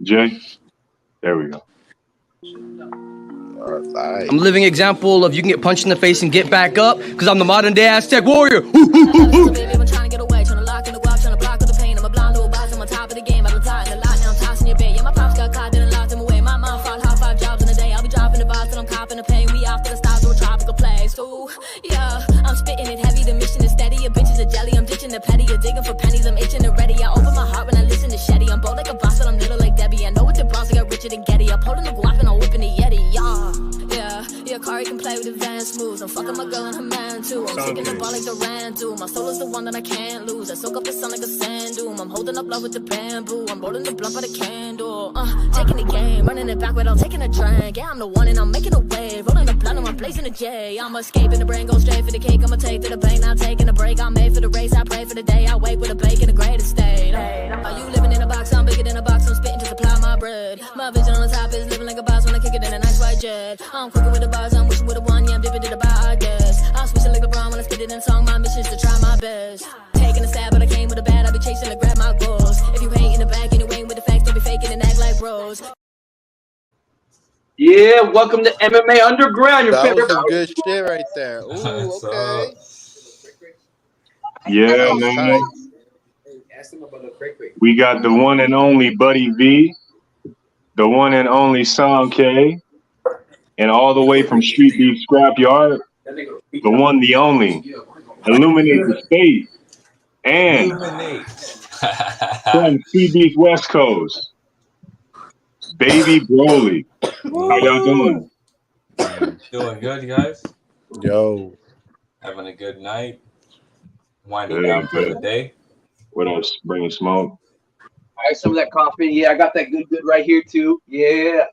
Jay? There we go. Right. I'm a living example of you can get punched in the face and get back up, because I'm the modern day Aztec warrior. Yeah, I'm spitting it heavy, the mission is steady. Your bitches are jelly, I'm ditching the petty. You're digging for pennies, I'm itching and ready. I open my heart when I listen to Shetty. I'm bold like a boss, but I'm little like Debbie. I know what the bros, I got Richard and Getty. I'm holding the guap and I'm whipping the Yeti. Yeah, Kari can play with advanced moves. I'm fucking my girl and her man too. I'm taking the ball like Durant do. My soul is the one that I can't lose. I soak up the sun like a sand dune. I'm holding up love with the bamboo. I'm rolling the blunt by the candle. Taking the game, running it back without taking a drink. Yeah, I'm the one and I'm making a wave. Rolling the blunt and I'm blazing a J. I'm escaping the brain, go straight for the cake. I'ma take to the bank, not taking a break. I'm made for the race, I pray for the day. I wake with a bake in a great estate. Are you living in a box? I'm bigger than a box. I'm spitting to supply my bread. My vision on the top is living like a boss when I kick it in a nice white jet. I'm quicker with the bars, I'm wishing with a one. Yeah, I'm dipping to the bar, I guess. I'm switching like LeBron when I spit it in song. My mission is to try my best. Taking a stab, but I came with a bat. I be chasing to grab my goals. If you hate in the back and you ain't with the facts, don't be faking and act like bros. Yeah, welcome to MMA Underground. Your That favorite. was some good shit right there. Ooh, okay. Yeah, man. We got the one and only Buddy V, the one and only Song K, and all the way from StreetBeefs Scrapyard, the one, the only, Illuminate the State, and from StreetBeefs West Coast, Baby Broly. How y'all doing? Doing good, you guys? Yo. Having a good night. Winding down for the day. What else? Bringing smoke? All right, some of that coffee. Yeah, I got that good right here too. Yeah.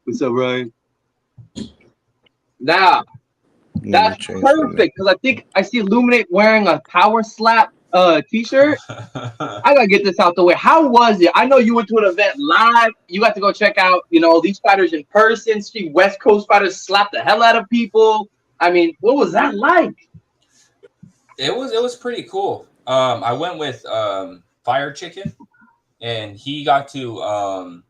What's up, Ryan? Now, that's perfect because I think I see Illuminate wearing a Power Slap t-shirt. I gotta get this out the way. How was it? I know you went to an event live. You got to go check out, these fighters in person. See West Coast fighters slap the hell out of people. I mean, what was that like? It was pretty cool. I went with Fire Chicken, and he got to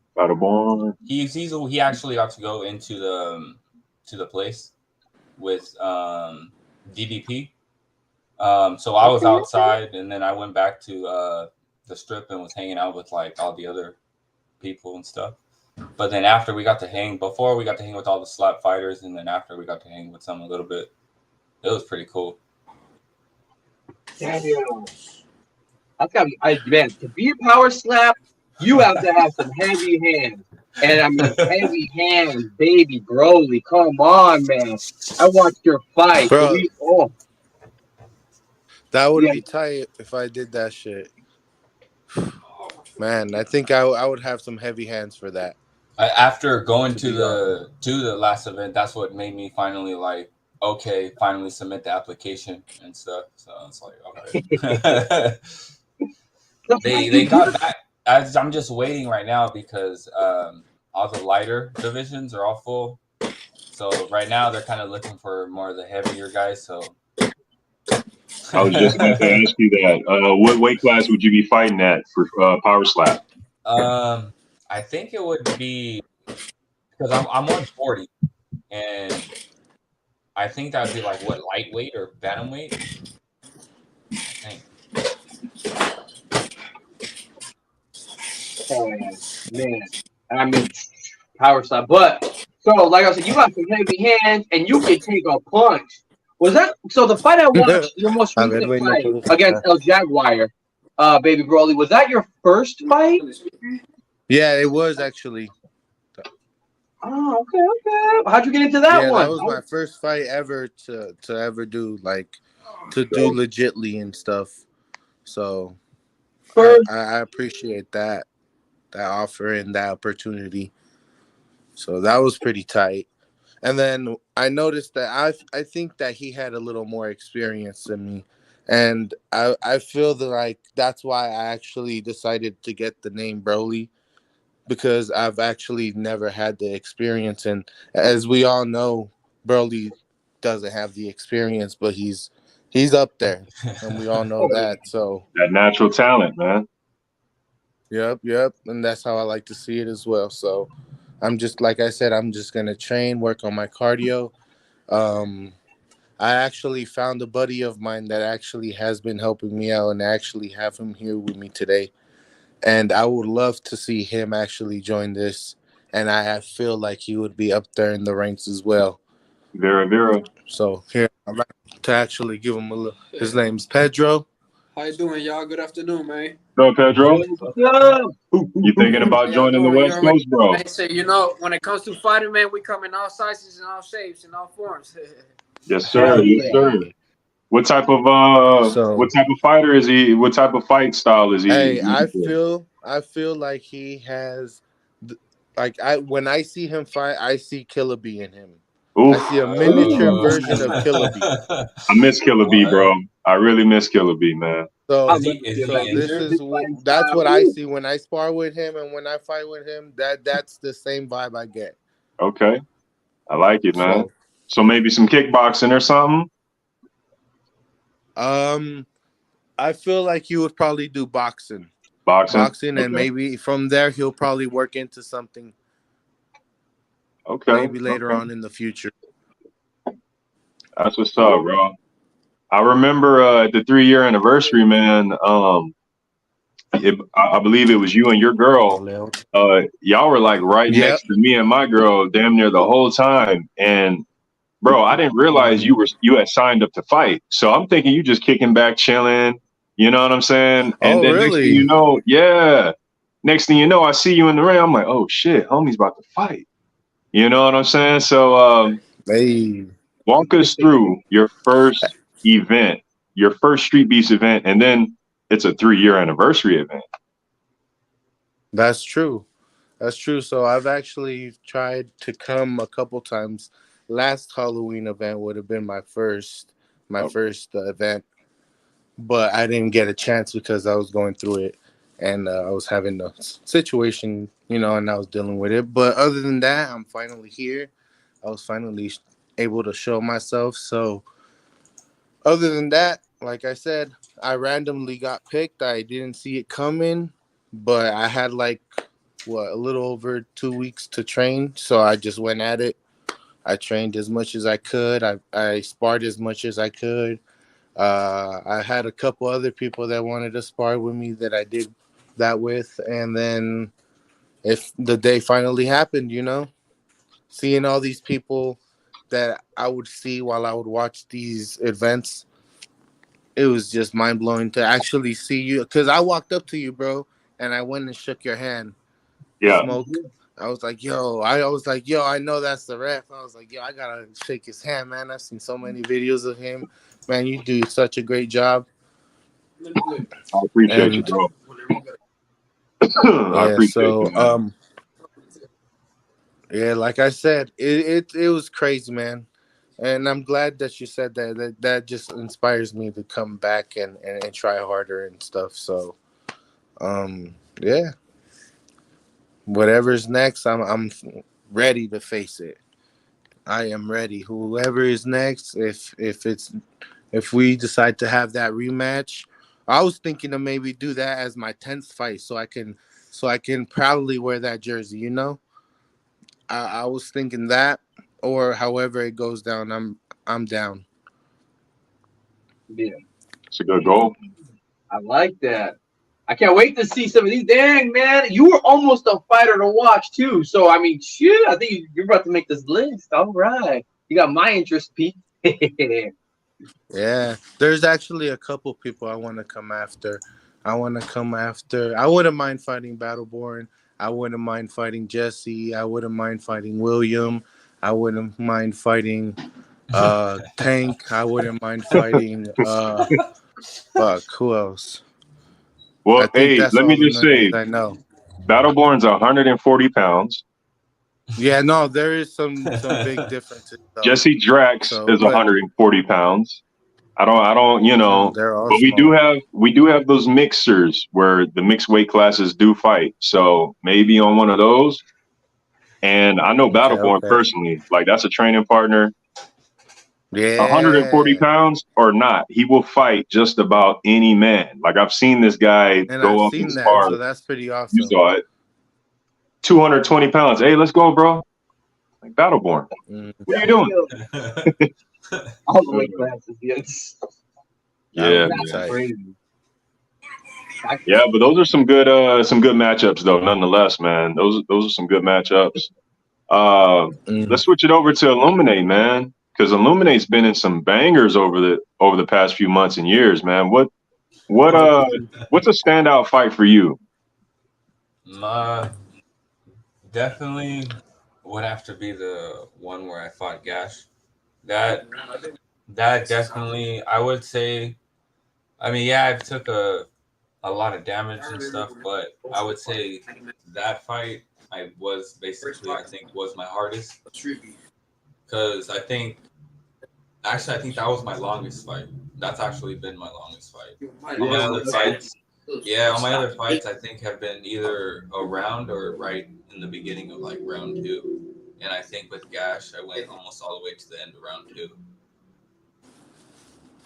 he actually got to go into the place with DDP. So I was outside, and then I went back to the strip and was hanging out with like all the other people and stuff. But then after we got to hang with all the slap fighters, and then after we got to hang with some a little bit. It was pretty cool. Damn. Man, to be a Power Slap, you have to have some heavy hands. And I mean, heavy hands, baby Broly. Come on, man. I watched your fight. Bro, that would be tight if I did that shit. Man, I think I would have some heavy hands for that. After going to the last event, that's what made me finally finally submit the application and stuff. So it's like, okay. they got back. I'm just waiting right now because all the lighter divisions are all full. So right now they're kind of looking for more of the heavier guys. So I was just going to ask you that. What weight class would you be fighting at for Power Slap? I think it would be because I'm 140, and I think that would be like what, lightweight or bantamweight. Oh man, I mean Power Slap. But so like I said, you got some heavy hands and you can take a punch. Was that so? The fight I watched, your most recent fight against El Jaguar, Baby Broly, was that your first fight? Yeah, it was actually. Oh, okay. How'd you get into that one? That was my first fight ever to ever do, to do legitly and stuff. So I appreciate that offer and that opportunity. So that was pretty tight. And then I noticed that I think that he had a little more experience than me. And I feel that that's why I actually decided to get the name Broly, because I've actually never had the experience. And as we all know, Broly doesn't have the experience, but he's up there, and we all know that. So that natural talent, man. Yep. And that's how I like to see it as well. So I'm just, like I said, I'm just gonna train, work on my cardio. I actually found a buddy of mine that actually has been helping me out, and I actually have him here with me today. And I would love to see him actually join this. And I feel like he would be up there in the ranks as well. Vera. So here, I'd like to actually give him a look. His name's Pedro. How you doing, y'all? Good afternoon, man. Go, Pedro. You thinking about How y'all joining the doing? West Coast, bro? I say, you know, when it comes to fighting, man, we come in all sizes and all shapes and all forms. Yes, sir. Yes, sir. What type of fighter is he? What type of fight style is he? Hey, I feel like he has, when I see him fight, I see Killer Bee in him. Oof. I see a miniature version of Killer Bee. I miss Killer Bee, bro. I really miss Killer Bee, man. That's what I see when I spar with him and when I fight with him. That's the same vibe I get. Okay, I like it, man. So maybe some kickboxing or something. I feel like he would probably do boxing, and maybe from there he'll probably work into something. Okay. Maybe later on in the future. That's what's up, bro. I remember at the 3-year anniversary, man. I believe it was you and your girl. Y'all were like right next to me and my girl, damn near the whole time. And bro, I didn't realize you had signed up to fight. So I'm thinking you just kicking back, chilling. You know what I'm saying? And then really? Next thing you know, next thing you know, I see you in the ring. I'm like, oh shit, homie's about to fight. You know what I'm saying? So walk us through your first event, your first Street Beefs event, and then it's a 3-year anniversary event. That's true. So I've actually tried to come a couple times. Last Halloween event would have been my first event, but I didn't get a chance because I was going through it, and I was having a situation, and I was dealing with it. But other than that, I'm finally here. I was finally able to show myself. So other than that, like I said, I randomly got picked. I didn't see it coming, but I had a little over 2 weeks to train. So I just went at it. I trained as much as I could. I sparred as much as I could. I had a couple other people that wanted to spar with me that I did that with. And then if the day finally happened, seeing all these people that I would see while I would watch these events, it was just mind-blowing to actually see you. Because I walked up to you, bro, and I went and shook your hand. Yeah. Smoke. I was like, yo, I know that's the ref. I was like, yo, I gotta shake his hand, man. I've seen so many videos of him. Man, you do such a great job. I appreciate you, bro. I appreciate you, man. Like I said, it was crazy, man. And I'm glad that you said that. That just inspires me to come back and try harder and stuff. So, whatever's next, I'm ready to face it. I am ready. Whoever is next, if we decide to have that rematch, I was thinking to maybe do that as my 10th fight, so I can proudly wear that jersey. I was thinking that, or however it goes down, I'm down. Yeah, it's a good goal. I like that. I can't wait to see some of these. Dang, man, you were almost a fighter to watch too. So I mean, shoot, I think you're about to make this list. All right, you got my interest, Pete. Yeah, there's actually a couple people I want to come after. I wouldn't mind fighting Battleborn. I wouldn't mind fighting Jesse. I wouldn't mind fighting William. I wouldn't mind fighting Tank. I wouldn't mind fighting who else? Well, hey, let me just say, I know Battleborn's 140 pounds. Yeah, no, there is some big differences. Though. Jesse Drax is 140 pounds. I don't, but we do have those mixers where the mixed weight classes do fight. So maybe on one of those. And I know Battleborn personally, like that's a training partner. Yeah. 140 pounds or not, he will fight just about any man. Like I've seen this guy And go I've up and seen that, spar. so that's pretty You awesome. saw it. 220 pounds. Hey, let's go, bro. Like Battleborn. What are you doing? All the weight classes, yes. Yeah, That's man. crazy. Yeah, but those are some good matchups though. Nonetheless, man, those are some good matchups. Let's switch it over to Illuminate, man, because Illuminate's been in some bangers over the past few months and years, man. What's a standout fight for you? Definitely would have to be the one where I fought Gash. That definitely, I would say. I mean, yeah, I took a lot of damage and stuff, but I would say that fight I think was my hardest, because I think that was my longest fight. That's actually been my longest fight. All my other fights, I think have been either a round or right in the beginning of like round 2, and I think with Gash I went almost all the way to the end of round 2.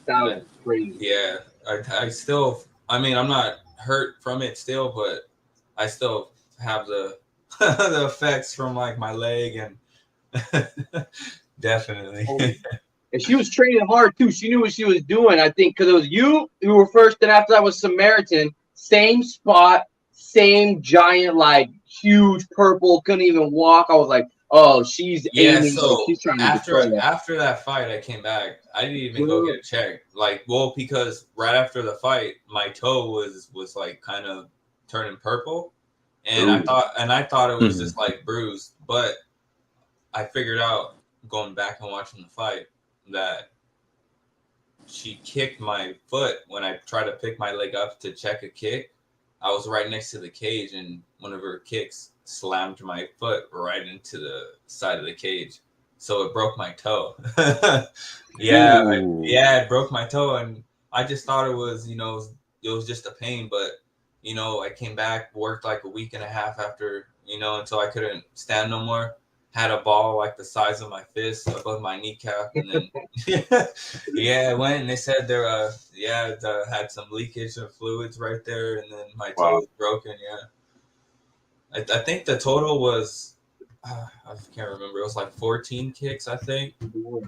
That was crazy. Yeah, I still, I mean, I'm not hurt from it still, but I still have the the effects from like my leg and definitely. And she was training hard too. She knew what she was doing. I think because it was you who were first, and after that was Samaritan. Same spot, same giant, like huge purple. Couldn't even walk. I was like, oh, she's aiming. So she's trying to after that fight, I came back. I didn't even go get a check. Like, well, because right after the fight, my toe was like kind of turning purple, and I thought it was just like bruised. But I figured out going back and watching the fight that she kicked my foot when I tried to pick my leg up to check a kick. I was right next to the cage, and one of her kicks slammed my foot right into the side of the cage, so it broke my toe. It broke my toe, and I just thought it was just a pain, but I came back, worked like a week and a half after, until I couldn't stand no more. Had a ball like the size of my fist above my kneecap, and then I went, and they said there had some leakage of fluids right there, and then my toe was broken. I think the total was I can't remember. It was like 14 kicks, I think, in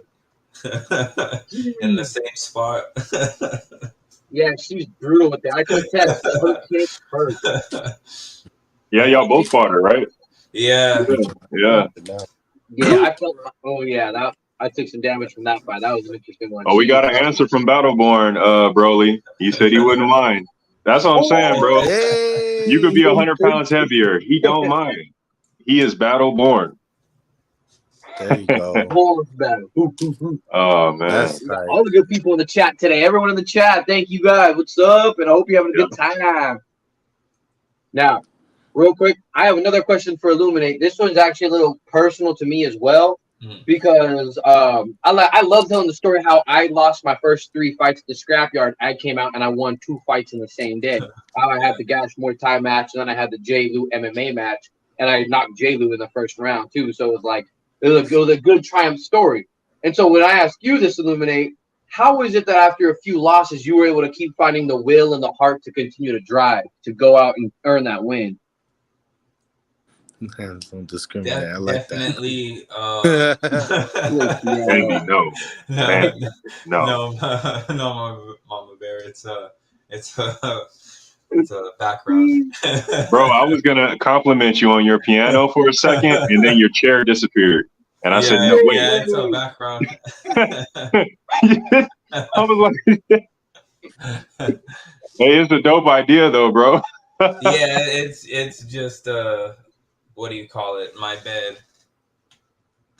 the same spot. Yeah, she's brutal with that. I could test her kicks first. Yeah, y'all both fought her, right? Yeah. Yeah, I felt. Oh yeah, I took some damage from that fight. That was an interesting one. Oh, we got an answer from Battleborn, Broly. He said he wouldn't mind. That's what I'm saying, bro. Hey. You could be 100 pounds heavier. He don't mind. He is Battleborn. There you go. Oh man, right. All the good people in the chat today. Everyone in the chat, thank you guys. What's up? And I hope you're having a good time. Now, real quick, I have another question for Illuminate. This one's actually a little personal to me as well, because I love telling the story how I lost my first 3 fights at the Scrapyard. I came out and I won 2 fights in the same day. How I had the Gash Muay Thai match, and then I had the J. Lou MMA match, and I knocked J. Lou in the first round too. So it was a good triumph story. And so when I ask you this, Illuminate, how is it that after a few losses you were able to keep finding the will and the heart to continue to drive, to go out and earn that win? Don't discriminate. I like definitely, that. No, Mama Bear. It's a background. Bro, I was gonna compliment you on your piano for a second, and then your chair disappeared, and I said, "No, wait." Yeah, it's a background. I was like, "Hey, it's a dope idea, though, bro." Yeah, it's just what do you call it? My bed,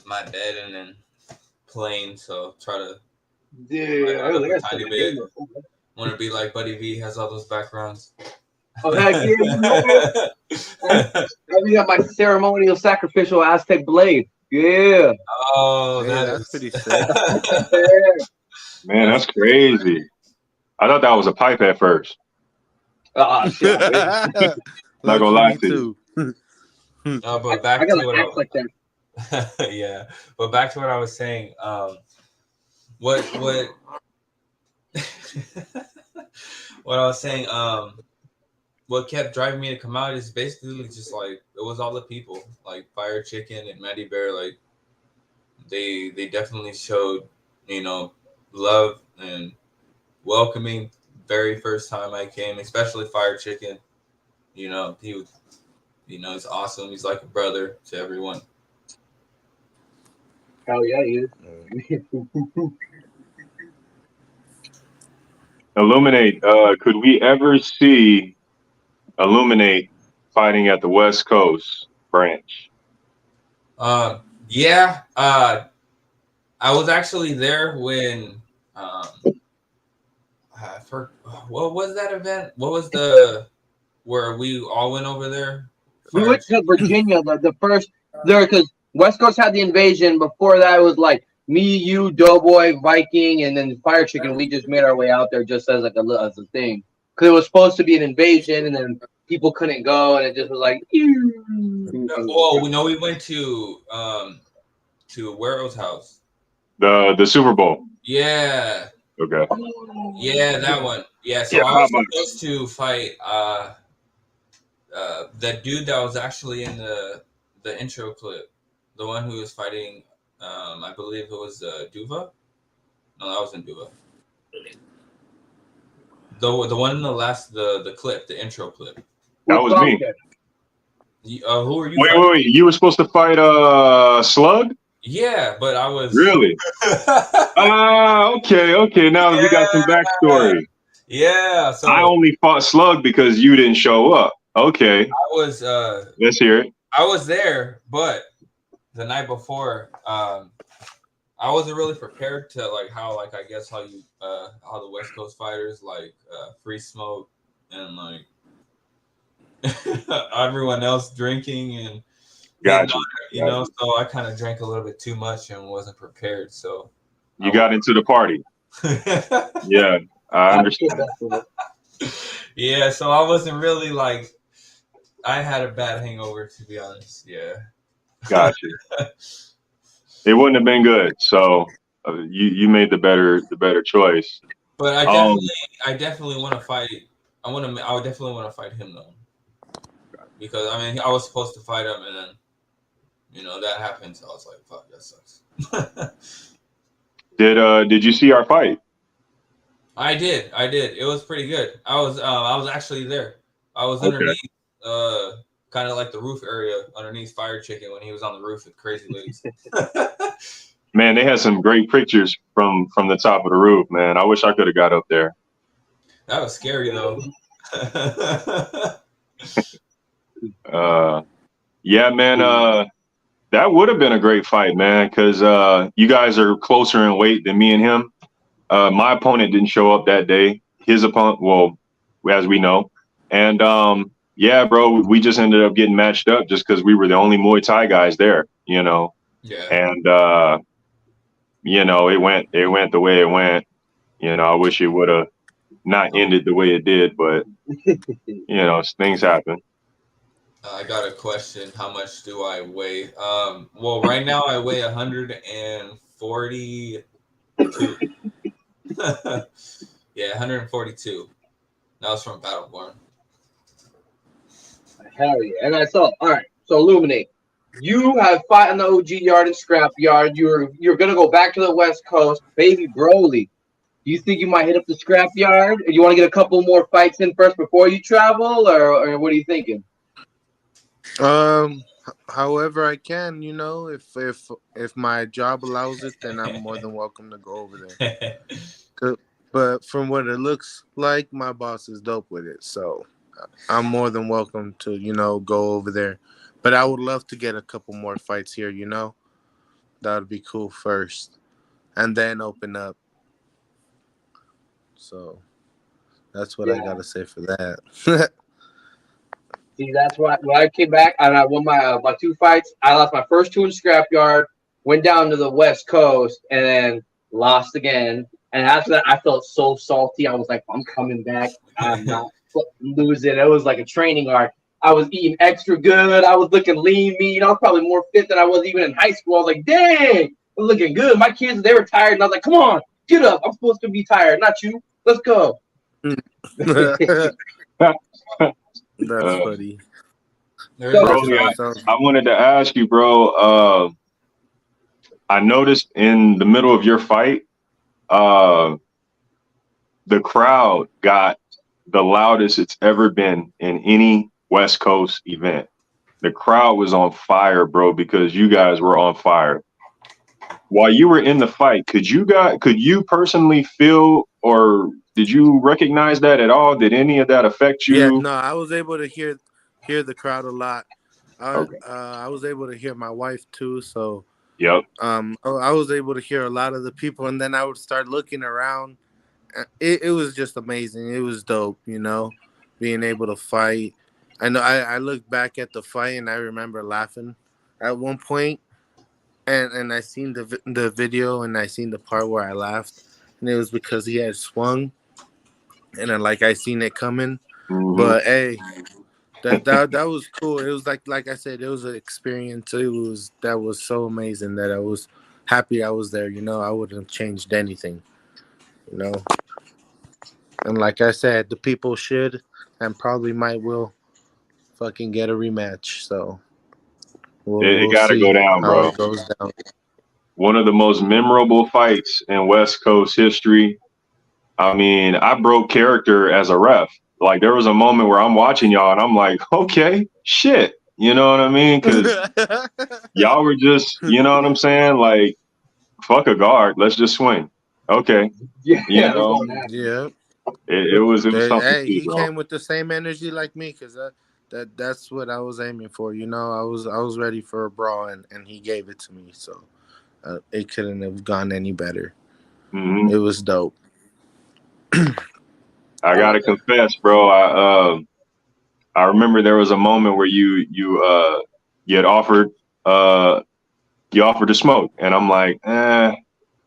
and then playing. So try to a tiny bit. Want to be like Buddy V, has all those backgrounds. Oh heck yeah! I got my ceremonial sacrificial Aztec blade. Yeah. Oh, that's pretty sick. Man, that's crazy. I thought that was a pipe at first. Shit. Not gonna lie to you. But back to what I was saying. what what I was saying, what kept driving me to come out is basically just like it was all the people, like Fire Chicken and Matty Bear, like they definitely showed, you know, love and welcoming very first time I came, especially Fire Chicken. You know, he was, you know, he's awesome. He's like a brother to everyone. Hell yeah, he is. Illuminate, could we ever see Illuminate fighting at the West Coast branch? Yeah. I was actually there when what was that event? What was the where we all went over there? We went to Virginia, the first there, because West Coast had the invasion. Before that, it was like me, you, Doughboy, Viking, and then Fire Chicken. We just made our way out there just as like as a thing, because it was supposed to be an invasion, and then people couldn't go, and it just was like. Oh, we know we went to Warrow's house. The Super Bowl. Yeah. Okay. Yeah, that one. Yeah, so Yeah, I was supposed to fight that dude that was actually in the intro clip, the one who was fighting. I believe it was Duva. No, that wasn't Duva. The one in the last the clip, the intro clip. That was me. Who are you? Wait. You were supposed to fight Slug? Yeah, but I was really. Okay. Now we got some backstory. Yeah. So I only fought Slug because you didn't show up. Okay. I was. Let's hear it. I was there, but the night before, I wasn't really prepared to how I guess how the West Coast fighters free smoke and everyone else drinking and gotcha. You know, so I kind of drank a little bit too much and wasn't prepared. So you got into the party. Yeah, I understand. Yeah, so I wasn't really I had a bad hangover, to be honest. Yeah. Gotcha. It wouldn't have been good. So you made the better choice. But I definitely want to fight. I would definitely want to fight him though, because I mean I was supposed to fight him and then that happened. So I was like, fuck, that sucks. Did you see our fight? I did. It was pretty good. I was actually there. I was underneath, kind of like the roof area underneath Fire Chicken when he was on the roof with Crazy Ladies. Man, they had some great pictures from the top of the roof. Man, I wish I could have got up there. That was scary though. Yeah, man. That would have been a great fight, man, because you guys are closer in weight than me and him. My opponent didn't show up that day. His opponent, well, as we know. And, yeah, bro, we just ended up getting matched up just because we were the only Muay Thai guys there, Yeah. And, it went the way it went. I wish it would have not ended the way it did, but, things happen. I got a question. How much do I weigh? Well, right now I weigh 142. Yeah, 142. That was from Battleborn. Hell yeah. And I saw, all right, so Illuminate. You have fought in the OG yard and scrap yard. You're gonna go back to the West Coast. Baby Broly. Do you think you might hit up the scrap yard? Or you want to get a couple more fights in first before you travel, or what are you thinking? However I can, if my job allows it, then I'm more than welcome to go over there. But from what it looks like, my boss is dope with it, so I'm more than welcome to, go over there. But I would love to get a couple more fights here, That would be cool first, and then open up. So that's what I gotta say for that. See, that's why when I came back and I won my 2 fights, I lost my first 2 in scrapyard, went down to the West Coast, and then lost again. And after that, I felt so salty. I was like, I'm coming back. I'm not losing. It was like a training arc. I was eating extra good. I was looking lean, mean. I was probably more fit than I was even in high school. I was like, dang, looking good. My kids, they were tired, and I was like, "Come on, get up. I'm supposed to be tired, not you. Let's go." That's funny. Bro, I wanted to ask you, bro. I noticed in the middle of your fight, the crowd got the loudest it's ever been in any West Coast event. The crowd was on fire, bro, because you guys were on fire. While you were in the fight, could you personally feel, or did you recognize that at all? Did any of that affect you? Yeah, no, I was able to hear the crowd a lot. I was able to hear my wife too, so yep. I was able to hear a lot of the people, and then I would start looking around. It was just amazing. It was dope, you know, being able to fight. I know I look back at the fight and I remember laughing at one point, and I seen the video and I seen the part where I laughed, and it was because he had swung, and then I seen it coming. Mm-hmm. But hey, that was cool. It was like I said, it was an experience. That was so amazing that I was happy I was there. You know, I wouldn't have changed anything. You know, and like I said, the people should and probably will fucking get a rematch. So it gotta go down, bro. It goes down. One of the most memorable fights in West Coast history. I mean, I broke character as a ref. Like, there was a moment where I'm watching y'all and I'm like, okay, shit. You know what I mean? Because y'all were just, you know what I'm saying? Like, fuck a guard. Let's just swing. Okay. Yeah. You know? Yeah. It was something. Hey, he came with the same energy like me, because that's what I was aiming for. You know, I was ready for a brawl, and he gave it to me. So it couldn't have gone any better. Mm-hmm. It was dope. I gotta confess, bro. I remember there was a moment where you had offered to smoke, and I'm like,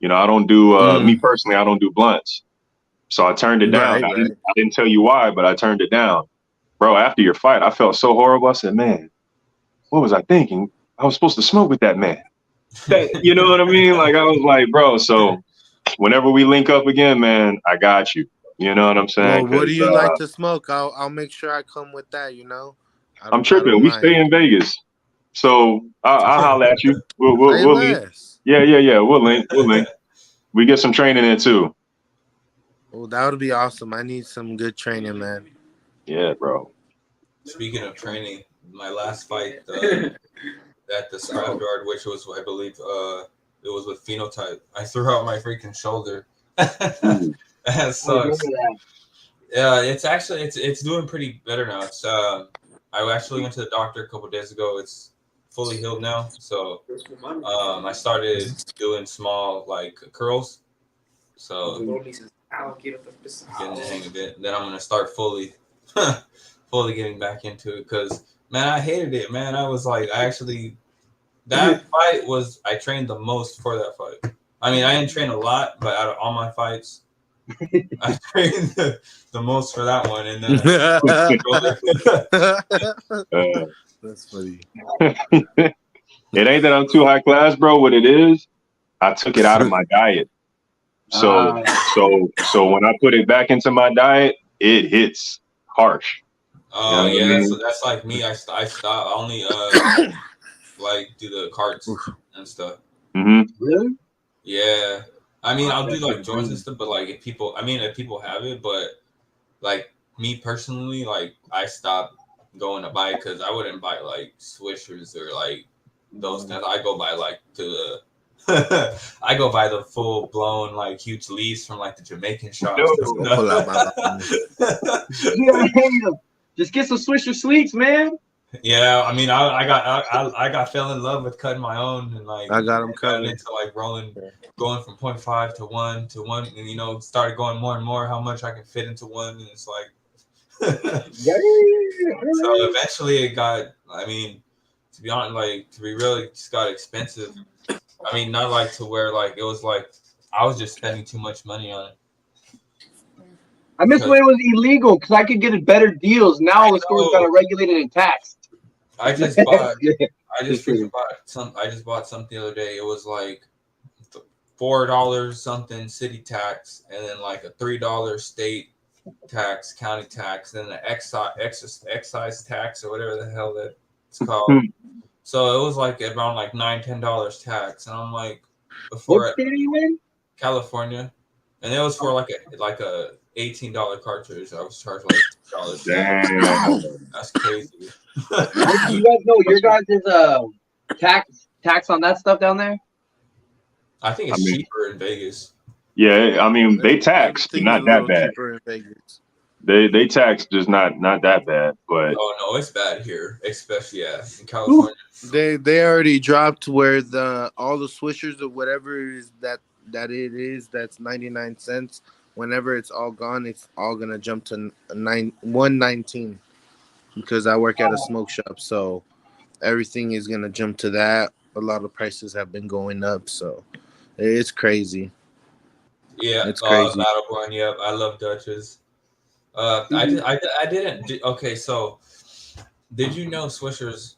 you know, I don't do me personally, I don't do blunts. So I turned it down. Right. I didn't tell you why, but I turned it down. Bro, after your fight, I felt so horrible. I said, man, what was I thinking? I was supposed to smoke with that man. You know what I mean? Like, I was like, bro, so whenever we link up again, man, I got you. You know what I'm saying? Well, what do you like to smoke? I'll make sure I come with that, you know? I'm tripping. We stay in Vegas. So I'll holler at you. We'll link. Yeah. We'll link. We get some training in too. Well, that would be awesome. I need some good training, man. Yeah, bro. Speaking of training, my last fight at the Scrapyard, which was, I believe, it was with Phenotype. I threw out my freaking shoulder. That sucks. Yeah, it's actually it's doing pretty better now. It's I actually went to the doctor a couple of days ago. It's fully healed now. So I started doing small curls. So getting the hang of it. Then I'm gonna start fully getting back into it, because man, I hated it, man. I was like, that fight was, I trained the most for that fight. I mean, I didn't train a lot, but out of all my fights, I trained the most for that one. And then that's funny. It ain't that I'm too high class, bro. What it is, I took it out of my diet. So when I put it back into my diet, it hits harsh. Oh, you know yeah, that's like me. I stopped. I only do the carts and stuff. Mm-hmm. Really? Yeah. I mean, I'll do joints and stuff, but if people have it, but me personally, I stopped going to buy it, because I wouldn't buy Swishers or those kinds. I go buy I go buy the full blown huge leaves from the Jamaican shops. Just get some Swisher Sweets, man. Yeah, I mean, I fell in love with cutting my own, and I got them cut into rolling, going from 0.5 to 1 to 1, and started going more and more how much I can fit into one, and it's so eventually it got, I mean, to be honest, to be real, it just got expensive. I mean, not to where it was I was just spending too much money on it. I miss when it was illegal, because I could get better deals. Now the store's got to regulated and taxed. I just bought. I just bought some the other day. It was $4 something city tax, and then like a $3 state tax, county tax, then an excise tax or whatever the hell that's called. So it was like around like $9-10 tax, and I'm like, what state are you in? California, and it was for like a $18 cartridge. I was charged like $2. Damn. That's crazy. You guys know your guys' tax on that stuff down there? I think it's cheaper in Vegas. Yeah, I mean they tax not that bad. Cheaper in Vegas. They tax just not that bad, but oh no, it's bad here, especially in California. They already dropped where all the swishers or whatever it is that it is that's 99 cents. Whenever it's all gone, it's all gonna jump to $1.19 because I work at a smoke shop, so everything is gonna jump to that. A lot of prices have been going up, so it's crazy. Yeah, it's crazy. Battleborn, yep, I love Dutchess. I didn't. Okay, so did you know swishers?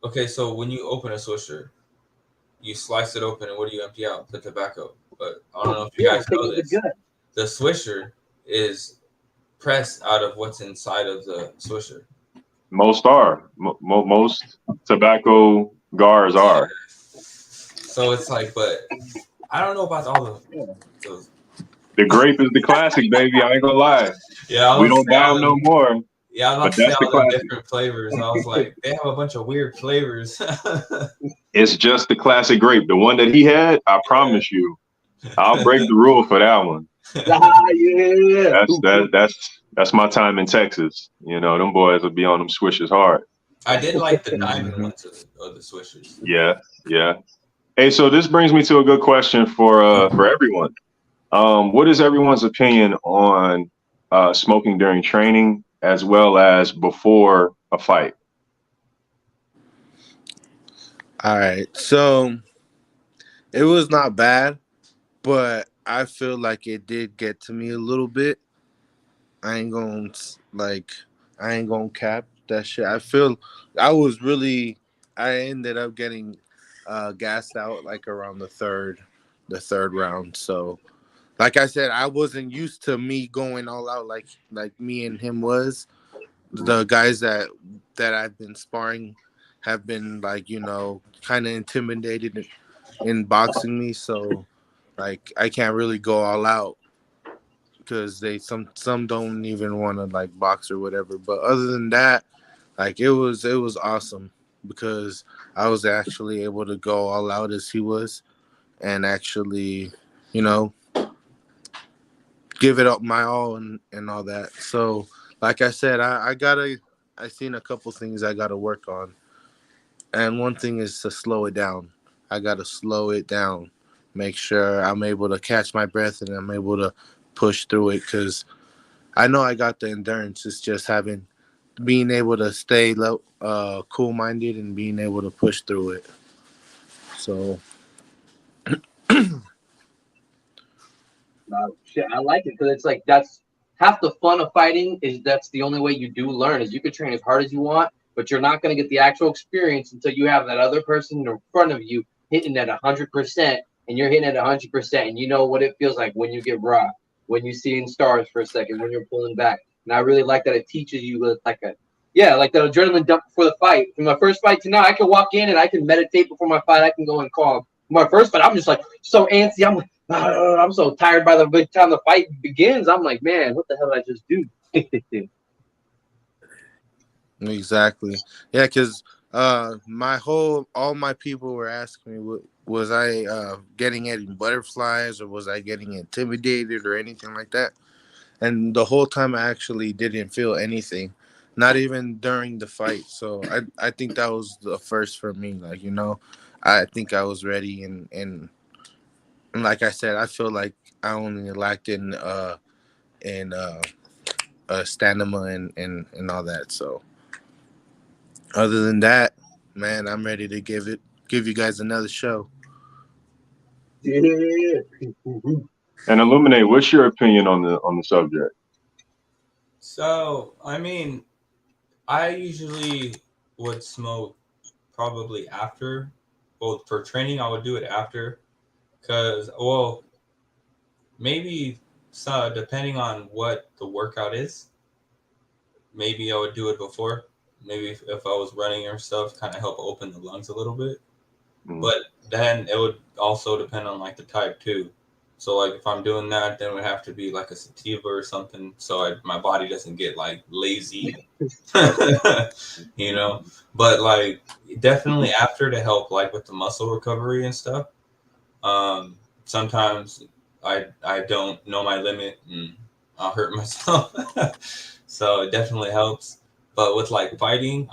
Okay, so when you open a swisher, you slice it open, and what do you empty out? The tobacco. But I don't know if you guys know this. The swisher is pressed out of what's inside of the swisher. Most are. Most tobacco gars are. So it's like, but I don't know about all those. The grape is the classic, baby. I ain't gonna lie. Yeah, we don't buy them no more. Yeah, I was about to say all the different flavors. I was like, they have a bunch of weird flavors. It's just the classic grape. The one that he had, I promise you, I'll break the rule for that one. Yeah. That's my time in Texas. You know, them boys will be on them swishers hard. I did like the diamond ones of the swishers. Yeah. Hey, so this brings me to a good question for everyone. What is everyone's opinion on smoking during training as well as before a fight? All right, so it was not bad, but I feel like it did get to me a little bit. I ain't gonna cap that shit. I feel I ended up getting gassed out like around the third round. So like I said, I wasn't used to me going all out like me and him was. The guys that I've been sparring have been like, you know, kind of intimidated in boxing me. So like I can't really go all out because some don't even want to like box or whatever. But other than that, like it was awesome because I was actually able to go all out as he was and actually, you know, give it up my all and all that. So like I said, I seen a couple things I gotta work on. And one thing is to slow it down. I gotta slow it down. Make sure I'm able to catch my breath and I'm able to push through it because I know I got the endurance. It's just being able to stay cool-minded and being able to push through it. So shit, I like it because it's like that's half the fun of fighting is that's the only way you do learn is you can train as hard as you want, but you're not going to get the actual experience until you have that other person in front of you hitting at 100% and you're hitting at 100% and you know what it feels like when you get rocked, when you see in stars for a second, when you're pulling back. And I really like that it teaches you like that adrenaline dump before the fight. From my first fight to now, I can walk in and I can meditate before my fight. I can go and calm. My first fight, I'm just like so antsy. I'm so tired by the time the fight begins. I'm like, man, what the hell did I just do? Exactly. Yeah, because all my people were asking me, was I getting any butterflies or was I getting intimidated or anything like that? And the whole time I actually didn't feel anything, not even during the fight. So I think that was the first for me. Like, you know, I think I was ready and like I said, I feel like I only lacked in stamina and all that. So other than that, man, I'm ready to give you guys another show. Yeah. And Illuminate, what's your opinion on the subject? So, I mean, I usually would smoke probably after. Well, for training, I would do it after. Because, maybe depending on what the workout is, maybe I would do it before. Maybe if I was running or stuff, kind of help open the lungs a little bit. But then it would also depend on like the type too. So like if I'm doing that, then it would have to be like a sativa or something, so my body doesn't get like lazy, you know. But like definitely after to help like with the muscle recovery and stuff. Sometimes I don't know my limit and I'll hurt myself. So it definitely helps. But with like fighting,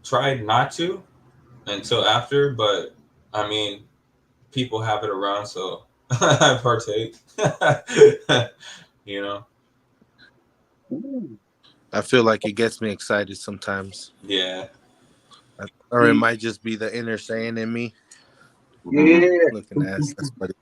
tried not to until after, but I mean, people have it around, so I partake. You know. I feel like it gets me excited sometimes. Yeah. Or it might just be the inner saying in me. Yeah. Looking at that's funny.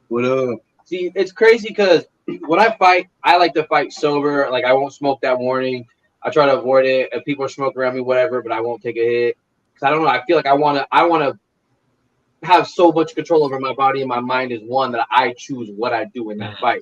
What up? See, it's crazy because when I fight, I like to fight sober. Like I won't smoke that morning. I try to avoid it. If people are smoking around me, whatever, but I won't take a hit. Cause I don't know. I feel like I wanna have so much control over my body and my mind is one that I choose what I do in that fight.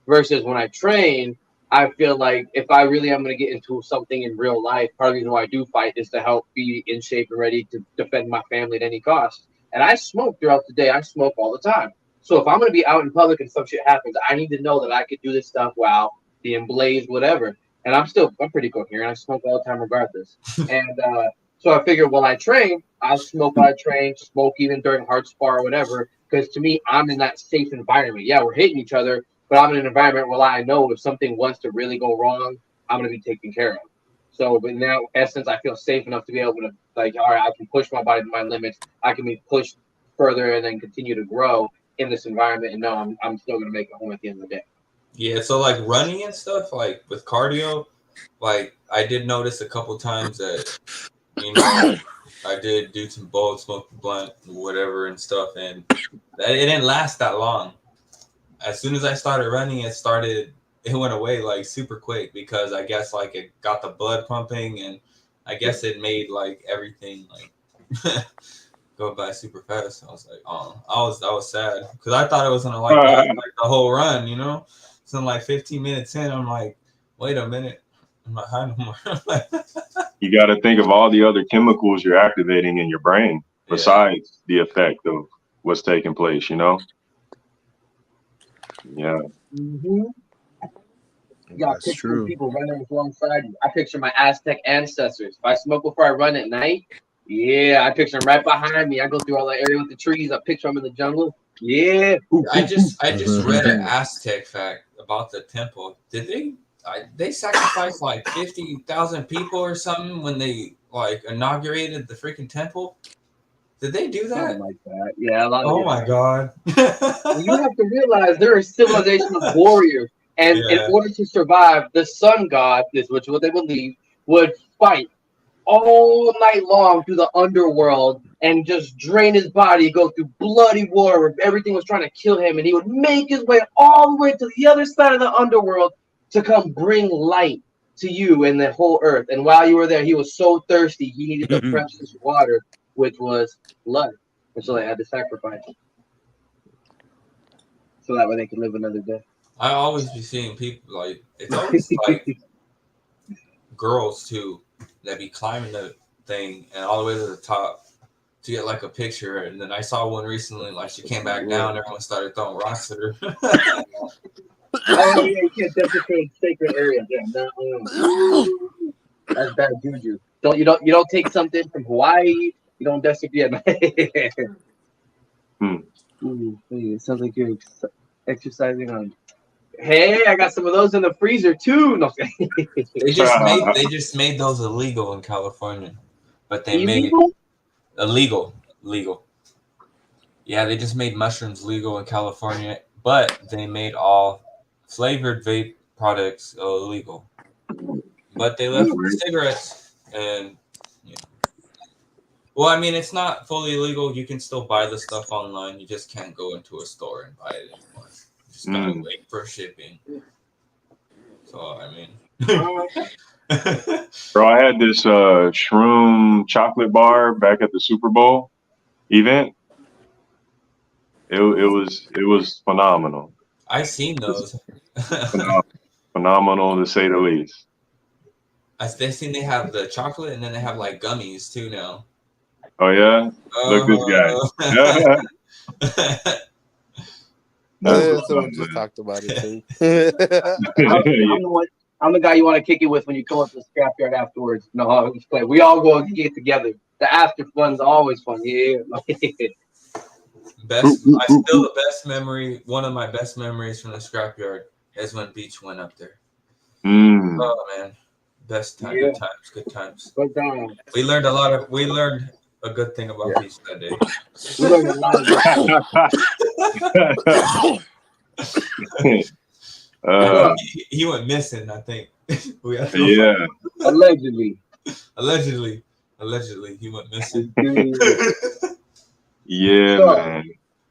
Versus when I train, I feel like if I really am going to get into something in real life, part of the reason why I do fight is to help be in shape and ready to defend my family at any cost. And I smoke throughout the day. I smoke all the time. So if I'm going to be out in public and some shit happens, I need to know that I could do this stuff while being blazed, whatever. And I'm pretty coherent. I smoke all the time regardless. And so I figured while I train, I'll smoke while I train, smoke even during hard spar or whatever. Because to me, I'm in that safe environment. Yeah, we're hitting each other, but I'm in an environment where I know if something wants to really go wrong, I'm going to be taken care of. So, but now, in essence, I feel safe enough to be able to, like, all right, I can push my body to my limits. I can be pushed further and then continue to grow in this environment. And know I'm still going to make it home at the end of the day. Yeah, so like running and stuff, like with cardio, like I did notice a couple times that, you know, I did do some bold, smoke the blunt, whatever and stuff, and it didn't last that long. As soon as I started running, it went away like super quick because I guess like it got the blood pumping and I guess it made like everything like go by super fast. I was like, oh, I was sad because I thought it was gonna like the whole run, you know. So like 15 minutes in, I'm like, wait a minute, I'm not high no more. You got to think of all the other chemicals you're activating in your brain besides the effect of what's taking place, you know? Yeah. Mm-hmm. Yeah, That's true. People running alongside you. I picture my Aztec ancestors. If I smoke before I run at night, yeah, I picture them right behind me. I go through all the area with the trees. I picture them in the jungle. Yeah. I just read an Aztec fact about the temple. Did they sacrificed like 50,000 people or something when they like inaugurated the freaking temple? Did they do that? Something like that. Yeah. Oh my God. You have to realize there are civilization of warriors. And in order to survive, the sun god, which is what they believe, would fight all night long through the underworld and just drain his body, go through bloody war where everything was trying to kill him. And he would make his way all the way to the other side of the underworld to come bring light to you and the whole earth. And while you were there, he was so thirsty, he needed the precious water, which was blood. And so they had to sacrifice it. So that way they could live another day. I always be seeing people like it's always like girls too that be climbing the thing and all the way to the top to get like a picture. And then I saw one recently, like she came back down, everyone started throwing rocks at her. Oh yeah, you can't desecrate sacred areas. Yeah, that's bad juju. You don't take something from Hawaii. You don't desecrate. It sounds like you're exercising on. Hey, I got some of those in the freezer too. No. They just made those illegal in California, but they made illegal. Yeah, they just made mushrooms legal in California, but they made all flavored vape products illegal. But they left the cigarettes, and well, I mean, it's not fully illegal. You can still buy the stuff online. You just can't go into a store and buy it anymore. You just gotta wait for shipping. So I mean, Bro, I had this shroom chocolate bar back at the Super Bowl event. It was phenomenal. I seen those. Phenomenal to say the least. They seen they have the chocolate and then they have like gummies too now. Oh yeah, look this guy. Someone just talked about it too. I'm the guy you want to kick it with when you come up to the scrapyard afterwards. No, we all go get together. The after fun's always fun. Yeah. The best memory. One of my best memories from the scrapyard is when Beach went up there. Oh man, best time. Yeah. Good times. Good times. We learned a good thing about Beach that day. We learned a lot of he went missing, I think. Yeah. Allegedly, he went missing. Yeah,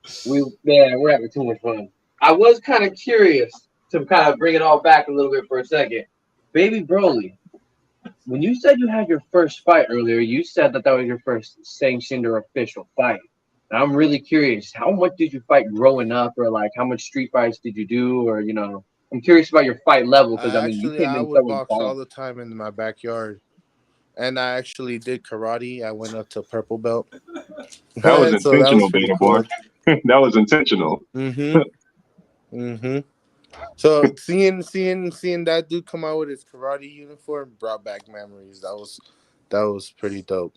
so, man. We're having too much fun. I was kind of curious to kind of bring it all back a little bit for a second. Baby Broly, when you said you had your first fight earlier, you said that was your first sanctioned or official fight. And I'm really curious, how much did you fight growing up, or like how much street fights did you do, or I'm curious about your fight level because I would box all the time in my backyard, and I actually did karate. I went up to purple belt. That was intentional, baby boy. That was intentional. So seeing that dude come out with his karate uniform brought back memories. That was pretty dope.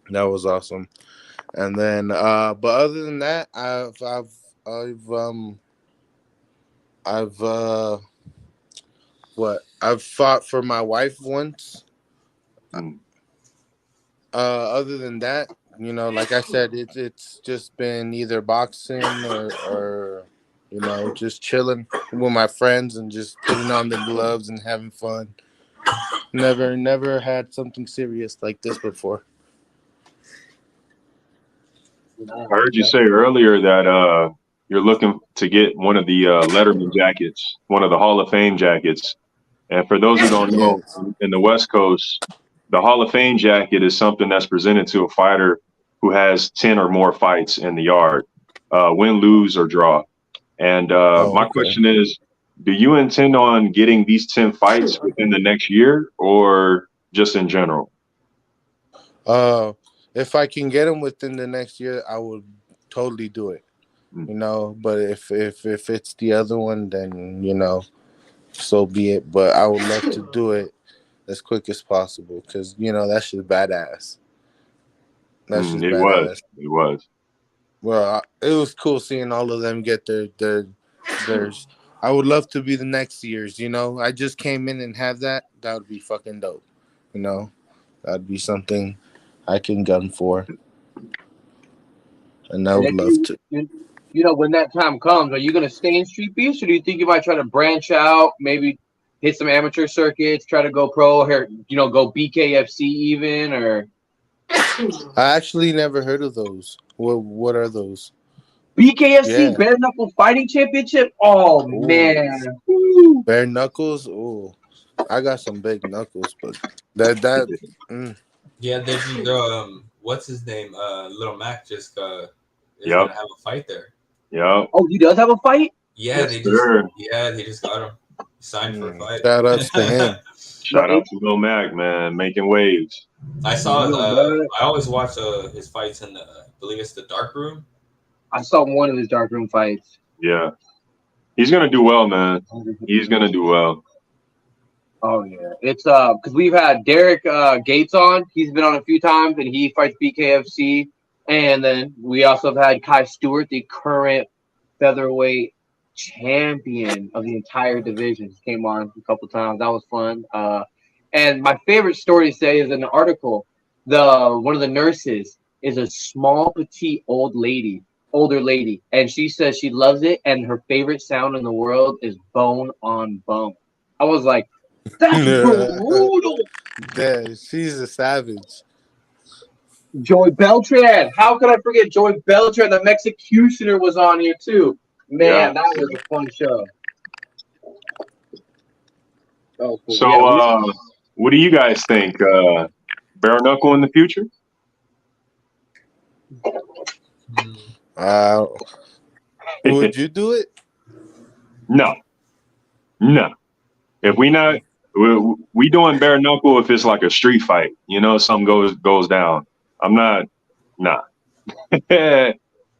That was awesome. And then but other than that, I've fought for my wife once. Other than that, like I said, it's just been either boxing or just chilling with my friends and just putting on the gloves and having fun. Never had something serious like this before. I heard you say earlier that you're looking to get one of the Letterman jackets, one of the Hall of Fame jackets. And for those who don't know, in the West Coast, the Hall of Fame jacket is something that's presented to a fighter who has 10 or more fights in the yard, win, lose, or draw. And my question is, do you intend on getting these 10 fights within the next year or just in general? If I can get them within the next year, I would totally do it. But if it's the other one, then so be it. But I would love to do it as quick as possible because that's just badass. That's just badass. It was. Well, it was cool seeing all of them get theirs. I would love to be the next year's. I just came in and have that. That would be fucking dope. That'd be something I can gun for, and I would love to. When that time comes, are you gonna stay in Street Beefs, or do you think you might try to branch out, maybe hit some amateur circuits, try to go pro, or go BKFC even, or? I actually never heard of those. What are those? BKFC Bare Knuckle Fighting Championship. Oh man, bare knuckles. Oh, I got some big knuckles, but that. Yeah, they what's his name? Little Mac just is gonna have a fight there. Yeah. Oh, he does have a fight? Yeah, they just got him signed for a fight. Shout outs to him. Shout out to Lil Mac, man, making waves. I saw. I always watch his fights in I believe it's the dark room. I saw one of his dark room fights. Yeah, he's gonna do well, man. He's gonna do well. Oh yeah, it's because we've had Derek Gates on. He's been on a few times, and he fights BKFC. And then we also have had Kai Stewart, the current featherweight champion of the entire division. He came on a couple times. That was fun. And my favorite story to say is in the article, one of the nurses is a small, petite, older lady, and she says she loves it, and her favorite sound in the world is bone on bone. I was like, that's brutal. Yeah, she's a savage. Joey Beltran. How could I forget Joey Beltran? The Mexicutioner was on here too. Man, that was a fun show. Oh, cool. So, Yeah, what do you guys think? Bare knuckle in the future? Would you do it? No. If we doing bare knuckle if it's like a street fight, you know, something goes down. I'm not, nah.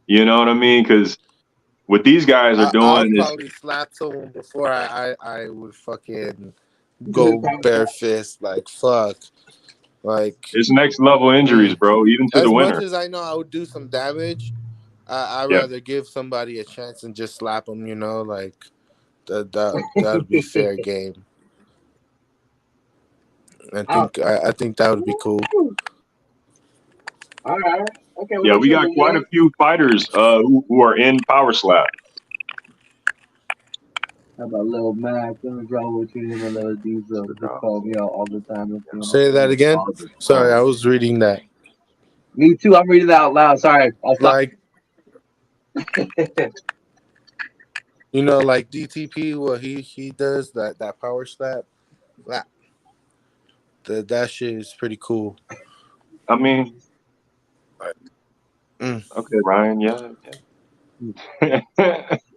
You know what I mean? Because what these guys are I'll doing is probably slap someone before I would fucking go bare fist. Like, fuck. Like, it's next level injuries, bro. Even to the as much winner. as I know I would do some damage, I'd Yeah. rather give somebody a chance and just slap them, you know? Like, that'd be fair game. I think that would be cool. all right. Okay. Yeah, we got quite a few fighters who are in power slap. How about Lil Mac? Gonna draw with you and Lil Diesel. Just call me out all the time. Say that again. Sorry, I was reading that. Me too. I'm reading that out loud. Sorry. I'll stop. Like, you know, like DTP, what he does, that power slap, that shit is pretty cool. I mean, okay, Ryan, yeah.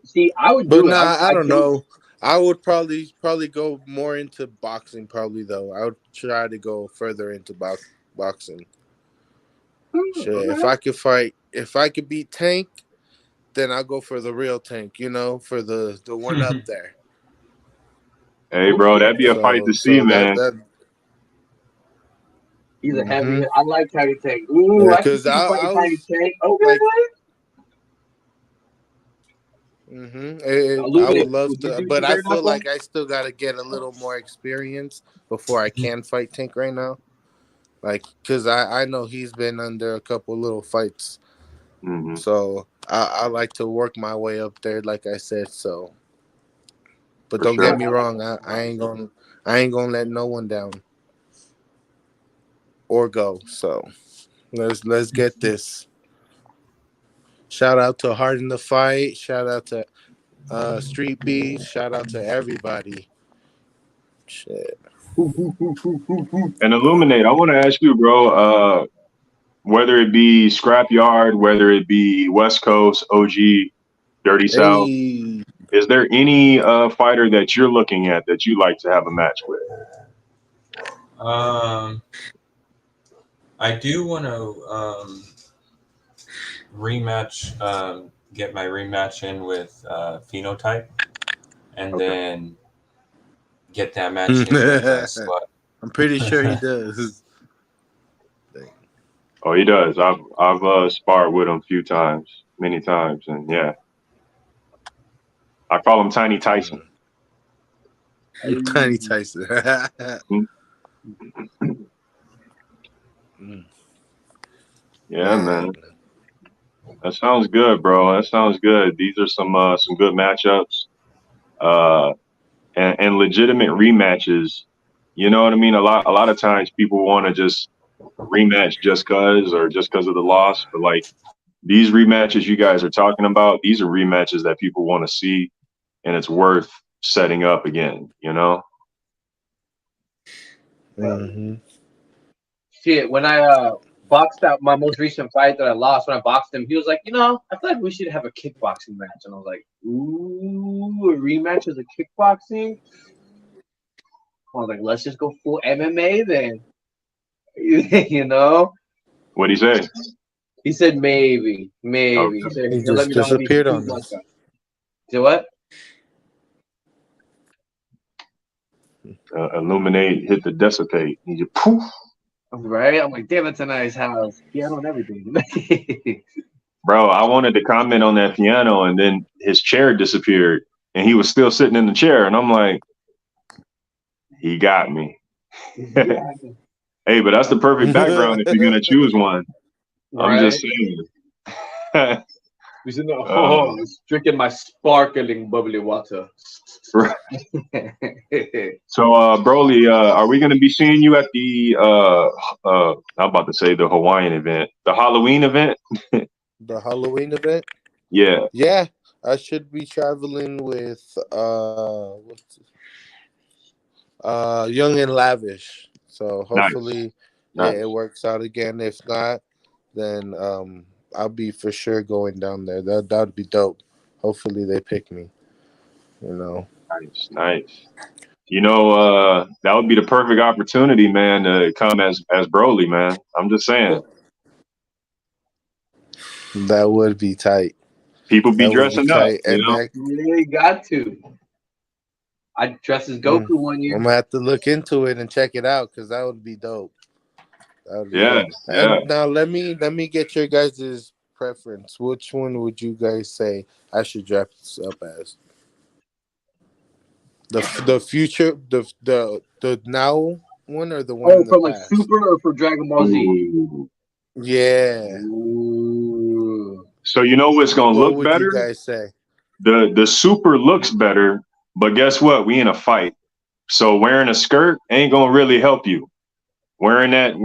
See, I would But do it. I don't know. I would probably go more into boxing. Probably though, I would try to go further into boxing. Shit, if I could beat Tank, then I'll go for the real Tank. You know, for the one up there. Hey, bro, that'd be a fight to see, man. He's a heavy. I like Tiny Tank. Ooh, I can see Tiny Tank. Okay, I would love to, but I feel like I still got to get a little more experience before I can fight Tank right now. Like, because I know he's been under a couple little fights. So I like to work my way up there, like I said. So, but don't get me wrong, I ain't gonna let no one down or go. So let's get this. Shout out to Hard in the Fight. Shout out to StreetBeefs. Shout out to everybody. Shit. And Illuminate, I want to ask you, bro, whether it be Scrapyard, whether it be West Coast, OG, Dirty South, is there any fighter that you're looking at that you like to have a match with? I do want to rematch, get my rematch in with Phenotype, and then get that match in with Slut. I'm pretty sure he does. Oh, he does. I've sparred with him many times, and yeah, I call him Tiny Tyson. Tiny Tyson. Yeah, man. That sounds good, bro. That sounds good. These are some good matchups, and legitimate rematches. You know what I mean? A lot of times people want to just rematch just cause of the loss, but like these rematches you guys are talking about, these are rematches that people want to see, and it's worth setting up again. You know? Shit, when I boxed out my most recent fight that I lost, when I boxed him, he was like, I feel like we should have a kickboxing match. And I was like, ooh, a rematch is a kickboxing? I was like, let's just go full MMA then. You know? What'd he say? He said maybe. Oh, He said, he just disappeared on us. Say what? Illuminate, hit the dissipate. He just poof. Right? I'm like, damn, that's a nice house. Piano and everything. Bro, I wanted to comment on that piano, and then his chair disappeared, and he was still sitting in the chair, and I'm like, he got me. Hey, but that's the perfect background if you're gonna choose one. I'm just saying. Drinking my sparkling bubbly water. So, Broly, are we gonna be seeing you at the I'm about to say the Hawaiian event, the Halloween event? The Halloween event? Yeah. Yeah, I should be traveling with Young and Lavish. So Nice. hopefully, Nice. it works out again. If not, then I'll be for sure going down there. That'd be dope. Hopefully they pick me. You know. Nice. That would be the perfect opportunity, man, to come as Broly, man. I'm just saying. That would be tight. People be That would be dressing up, tight. And next, You really got to. I dressed as Goku one year. I'm gonna have to look into it and check it out because that would be dope. That would be dope. Yeah. And now let me get your guys' preference. Which one would you guys say I should dress up as? The future, the now one or the one in the from like past? Super or for Dragon Ball Z? Ooh. Yeah. Ooh. So what's gonna What look would better? you guys say? The Super looks better, but guess what? We in a fight. So wearing a skirt ain't gonna really help you. Wearing that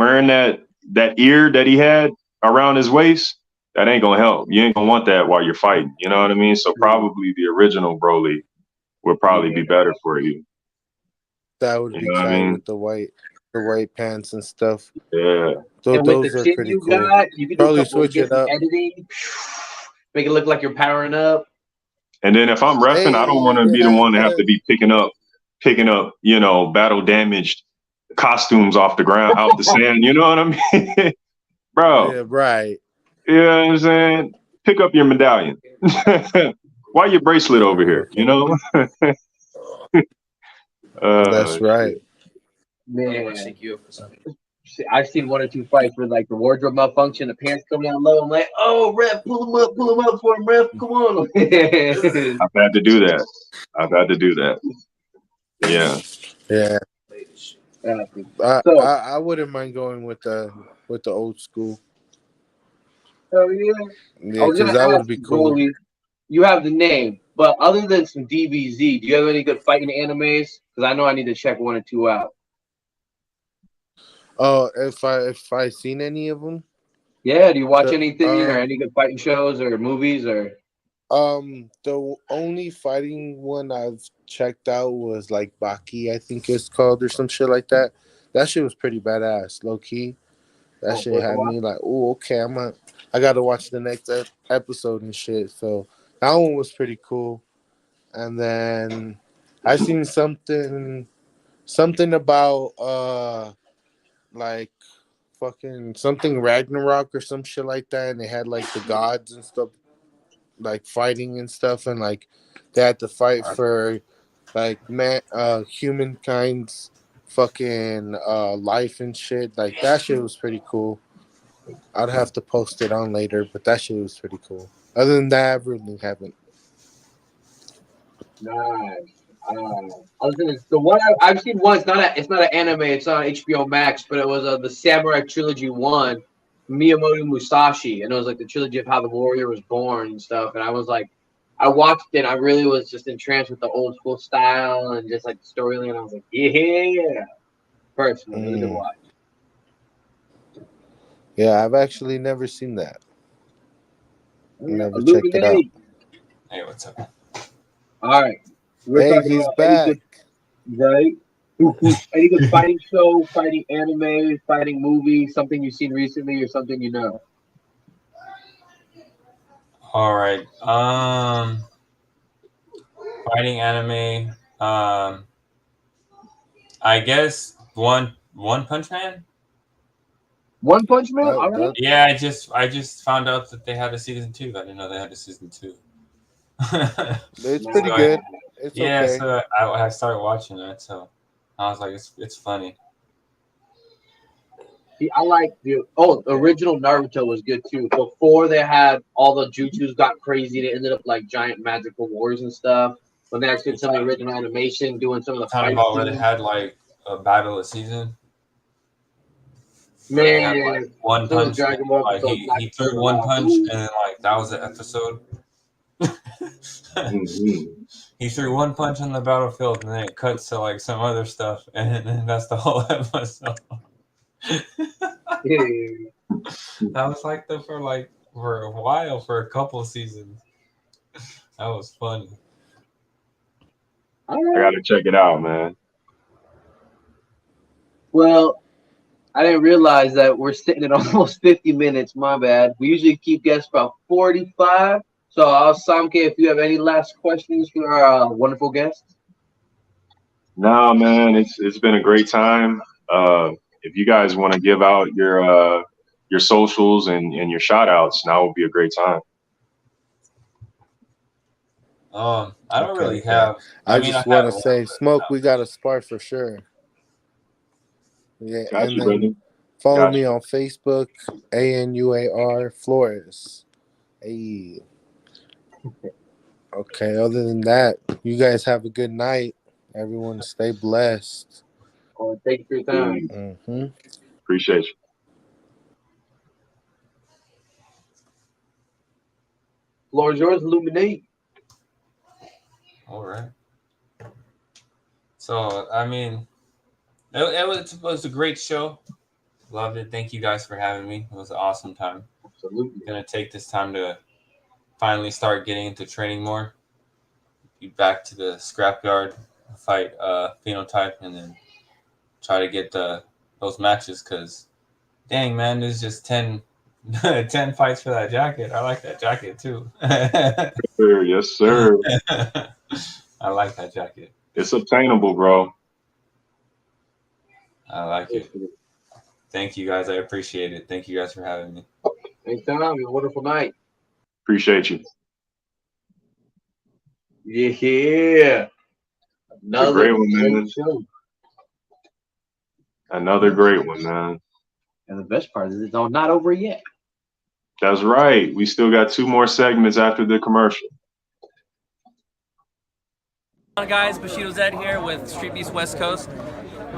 ear that he had around his waist, that ain't gonna help. You ain't gonna want that while you're fighting. You know what I mean? So probably the original Broly would probably be better for you. That would be know what I tight mean? with the white pants and stuff. Yeah. And with Those the are chin pretty you cool. got, you can Probably do some switch it up. editing, make it look like you're powering up. And then if I'm reffing, I don't want to be the one to have to be picking up, battle damaged costumes off the ground, out the sand. You know what I mean? Bro. Yeah, right. You know what I'm saying? Pick up your medallion. Why your bracelet over here? You know? That's right. Man. I've seen one or two fights with like the wardrobe malfunction, the pants come down low. I'm like, oh, ref, pull them up for him, ref. Come on. I've had to do that. Yeah. Yeah. So, I wouldn't mind going with the old school. hell yeah. Yeah, because that would be cool. Broly, you have the name, but other than some DBZ, do you have any good fighting animes? Because I know I need to check one or two out. Oh, if I seen any of them? Yeah, do you watch anything or any good fighting shows or movies or? The only fighting one I've checked out was like Baki, I think it's called, or some shit like that. That shit was pretty badass, low key. That shit had me like, oh, okay, I gotta watch the next episode and shit. So that one was pretty cool. And then I seen something about like fucking something Ragnarok or some shit like that, and they had like the gods and stuff like fighting and stuff, and like they had to fight for like humankind's fucking life and shit. Like that shit was pretty cool. I'd have to post it on later, but that shit was pretty cool. Other than that, I really haven't. Nice. The one I've seen one. It's not an anime. It's on HBO Max, but it was the Samurai Trilogy 1, Miyamoto Musashi, and it was like the trilogy of how the warrior was born and stuff. And I was like, I watched it. I really was just entranced with the old school style and just like the storyline. I was like, yeah, personally, really good watch. Yeah, I've actually never seen that. Never Illuminate. checked it out. Hey, what's up? All right. Hey, he's back. Right? Any good fighting show, fighting anime, fighting movie, something you've seen recently or something you know? All right. Fighting anime. I guess One Punch Man. One Punch Man? All right. Yeah, I just found out that they had a season 2. I didn't know they had a season 2. It's pretty good. It's yeah, okay. so I started watching it, so I was like, it's funny. See, I like the original Naruto was good too. Before they had all the jutsus got crazy, they ended up like giant magical wars and stuff. When they actually did some of the original animation, doing some of the talking about where they had like a battle a season. Man, had, like, one punch. Like, he threw one punch, and then like that was the episode. He threw one punch on the battlefield, and then it cuts to like some other stuff, and then that's the whole episode. That was like that for a while, for a couple seasons. That was funny. I gotta check it out, man. Well, I didn't realize that we're sitting at almost 50 minutes. My bad. We usually keep guests about 45. So, Samke, if you have any last questions for our wonderful guests. Nah, man, it's been a great time. If you guys want to give out your socials and your shout outs, now would be a great time. I don't really have. I just want to say, Smoke, we got a spar for sure. Yeah, Got and you, then brother. follow me on Facebook, ANUAR Flores. Hey. Okay, other than that, you guys have a good night. Everyone stay blessed. Oh, thank you for your time. Mm-hmm. Appreciate you. Floor is yours, Illuminate. All right. So, I mean, it was a great show. Loved it. Thank you guys for having me. It was an awesome time. Absolutely. Gonna take this time to finally start getting into training more. Be back to the scrapyard, fight phenotype, and then try to get those matches. Cause, dang man, there's just 10 fights for that jacket. I like that jacket too. Yes, sir. I like that jacket. It's obtainable, bro. I like it. Thank you guys. I appreciate it. Thank you guys for having me. Anytime. Have a wonderful night. Appreciate you. Yeah. Another great one, man. Show. Another great one, man. And the best part is it's not over yet. That's right. We still got 2 more segments after the commercial. Hi guys, Bushido Zed here with StreetBeefs West Coast.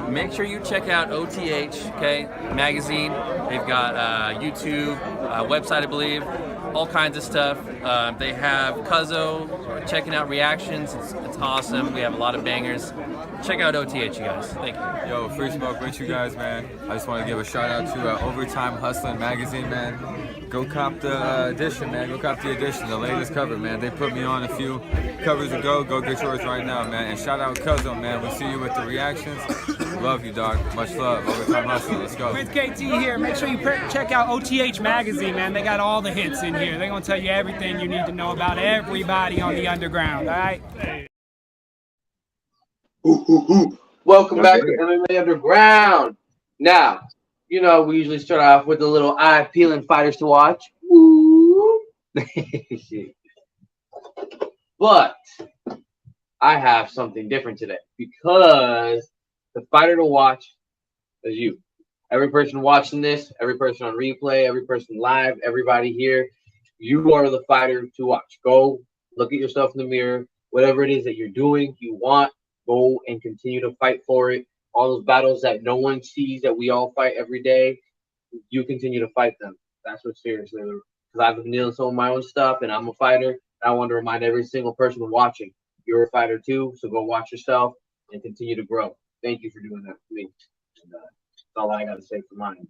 Make sure you check out OTH, okay, magazine. They've got YouTube, website, I believe, all kinds of stuff. They have Cuzzo, checking out reactions. It's awesome. We have a lot of bangers. Check out OTH, you guys. Thank you. Yo, Free Smoke with you guys, man. I just want to give a shout out to Overtime Hustling magazine, man. Go cop the edition, man. Go cop the edition, the latest cover, man. They put me on a few covers ago. Go get yours right now, man. And shout out Cuzzo, man. We'll see you with the reactions. Love you, dog. Much love. Overtime Hustling. Let's go. With KT here. Make sure you check out OTH magazine, man. They got all the hits in here. They're going to tell you everything you need to know about everybody on the underground, all right? Welcome back to MMA Underground. Now, you know, we usually start off with a little eye-peeling fighters to watch. But I have something different today because the fighter to watch is you. Every person watching this, every person on replay, every person live, everybody here, you are the fighter to watch. Go look at yourself in the mirror. Whatever it is that you're doing, you want, go and continue to fight for it. All those battles that no one sees that we all fight every day, you continue to fight them. That's what seriously, because I've been dealing with some of my own stuff and I'm a fighter. And I want to remind every single person watching, you're a fighter too. So go watch yourself and continue to grow. Thank you for doing that for me. And, that's all I got to say for mine.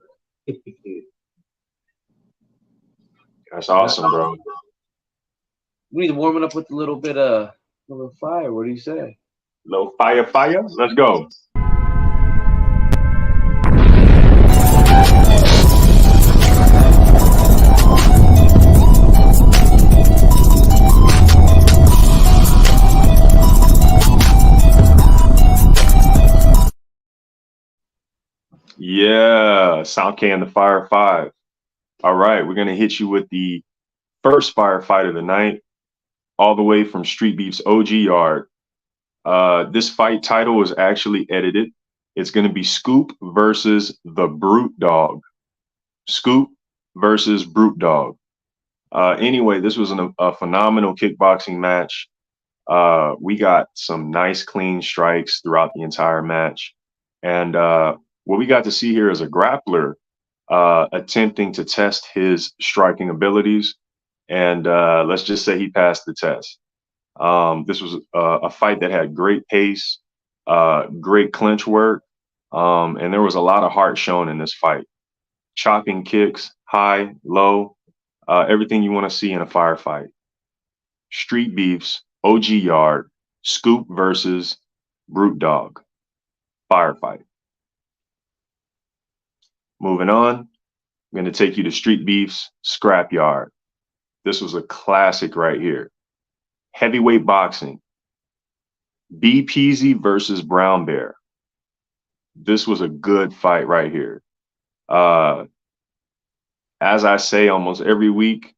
That's awesome, bro. We need to warm it up with a little bit of fire. What do you say? Little fire. Let's go. Yeah, Sound K and the Fire 5. All right, we're going to hit you with the first firefight of the night, all the way from StreetBeefs OG Yard. This fight title is actually edited. It's going to be Scoop versus the Brute Dog. Scoop versus Brute Dog. Anyway, this was a phenomenal kickboxing match. We got some nice clean strikes throughout the entire match. And what we got to see here is a grappler attempting to test his striking abilities. And let's just say he passed the test. This was a fight that had great pace, great clinch work, and there was a lot of heart shown in this fight. Chopping kicks, high, low, everything you want to see in a firefight. StreetBeefs OG Yard, Scoop versus Brute Dog. Firefight. Moving on, I'm going to take you to Street Beefs Scrapyard. This was a classic right here. Heavyweight boxing. B. Peasy versus Brown Bear. This was a good fight right here. As I say almost every week,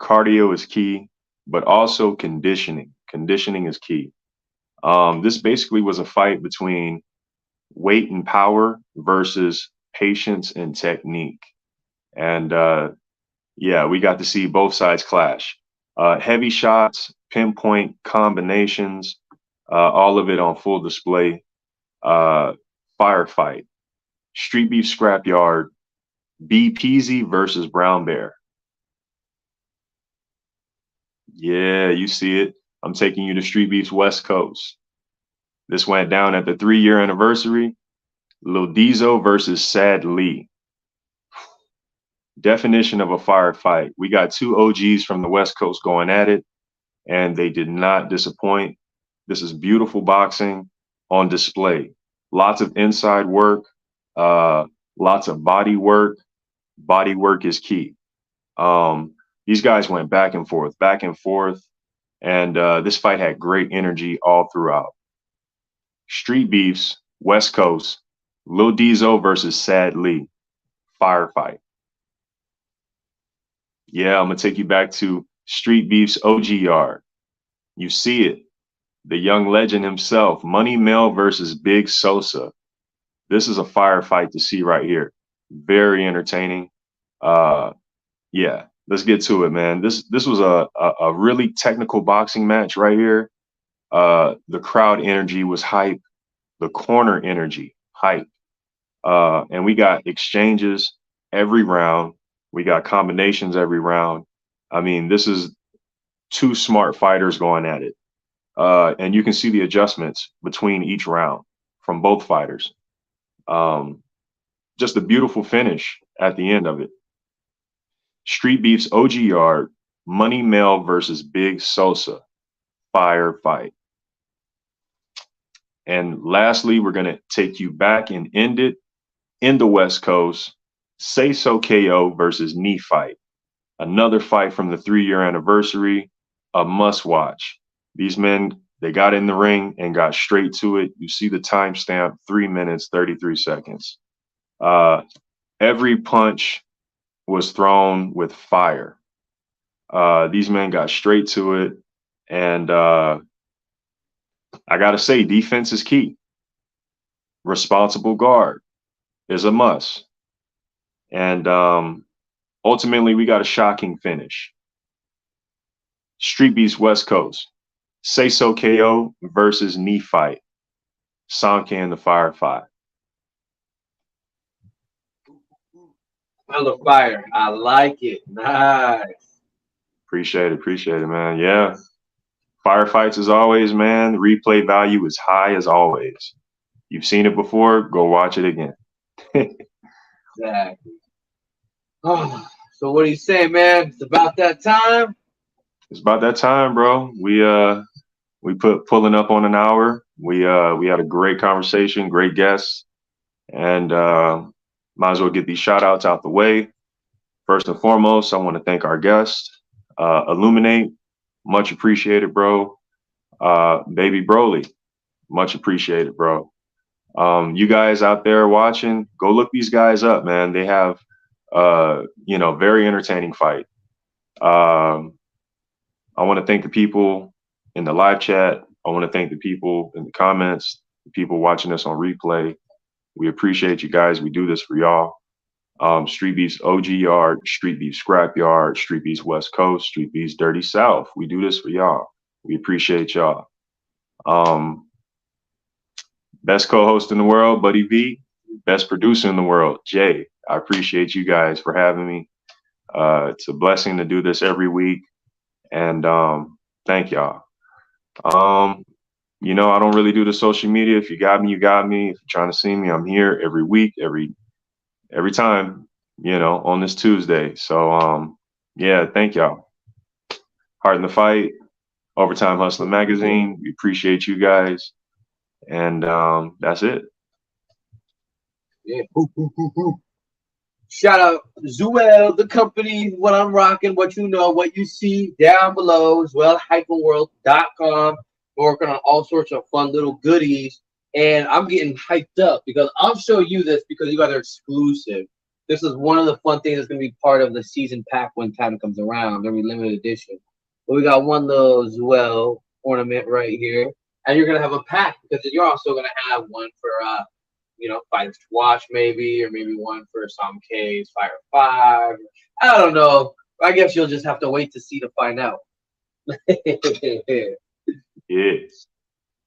cardio is key, but also conditioning. Conditioning is key. This basically was a fight between weight and power versus patience and technique. And yeah, we got to see both sides clash. Heavy shots, pinpoint combinations, all of it on full display. Firefight. Street Beef Scrapyard. B. Peasy versus Brown Bear. Yeah, you see it. I'm taking you to Street Beefs West Coast. This went down at the 3-year anniversary. Lil Diesel versus Sad Lee. Definition of a firefight. We got 2 OGs from the West Coast going at it, and they did not disappoint. This is beautiful boxing on display. Lots of inside work, lots of body work. Body work is key. These guys went back and forth, and this fight had great energy all throughout. Street Beefs, West Coast, Lil Diesel versus Sad Lee. Firefight. Yeah, I'm going to take you back to Street Beefs OG Yard. You see it. The young legend himself, Money Mel versus Big Sosa. This is a firefight to see right here. Very entertaining. Yeah, let's get to it, man. This was a really technical boxing match right here. The crowd energy was hype. The corner energy, hype. And we got exchanges every round. We got combinations every round. I mean, this is 2 smart fighters going at it. And you can see the adjustments between each round from both fighters. Just a beautiful finish at the end of it. Street Beefs OG Yard, Money Mel versus Big Sosa. Firefight. And lastly, we're going to take you back and end it in the West Coast. Say So KO versus Knee Fight. Another fight from the 3-year anniversary. A must watch. These men, they got in the ring and got straight to it. You see the timestamp, 3 minutes, 33 seconds. Every punch was thrown with fire. These men got straight to it. And I got to say, defense is key. Responsible guard is a must. And ultimately, we got a shocking finish. Street Beefs West Coast. Say So KO versus Knee Fight. Sanke in the firefight. On the fire. I like it. Nice. Appreciate it, man. Yeah. Firefights as always, man. The replay value is high as always. You've seen it before, go watch it again. Exactly. Oh, so what do you say, man? It's about that time. It's about that time, bro. We pulling up on an hour. We had a great conversation, great guests, and might as well get these shout outs out the way. First and foremost, I want to thank our guest, Illuminate. Much appreciated, bro. Baby Broly, much appreciated, bro. You guys out there watching, go look these guys up, man. They have very entertaining fight. I want to thank the people in the live chat. I want to thank the people in the comments, the people watching us on replay. We appreciate you guys. We do this for y'all. Street Beefs OG Yard, Street Beefs Scrapyard, Street Beefs West Coast, Street Beefs Dirty South. We do this for y'all. We appreciate y'all. Best co-host in the world, Buddy V. Best producer in the world, Jay. I appreciate you guys for having me. It's a blessing to do this every week. And thank y'all. I don't really do the social media. If you got me, you got me. If you're trying to see me, I'm here every week, every time, on this Tuesday. So yeah, thank y'all. Heart in the Fight, Overtime Hustler Magazine. We appreciate you guys. And that's it. Yeah. Shout out Zuel, the company, what I'm rocking, what you know, what you see down below, zuel-world.com. We're working on all sorts of fun little goodies. And I'm getting hyped up because I'll show you this because you guys are exclusive. This is one of the fun things that's going to be part of the season pack when time comes around. Very limited edition. But we got one little Zuel ornament right here. And you're going to have a pack because you're also going to have one for, Fighters to Watch maybe, or maybe one for Sam K's Fire 5. I don't know. I guess you'll just have to wait to see to find out. Yes.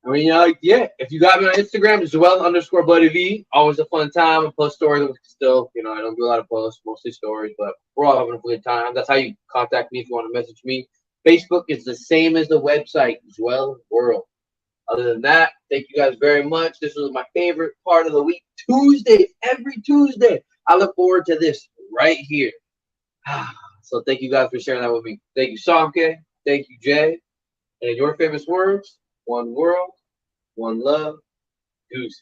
I mean, if you got me on Instagram, it's Joel_BuddyV. Always a fun time. I post stories still. I don't do a lot of posts, mostly stories, but we're all having a good time. That's how you contact me if you want to message me. Facebook is the same as the website, Joel World. Other than that, thank you guys very much. This was my favorite part of the week. Tuesdays, every Tuesday. I look forward to this right here. So thank you guys for sharing that with me. Thank you, Samke. Thank you, Jay. And your famous words, one world, one love, deuces.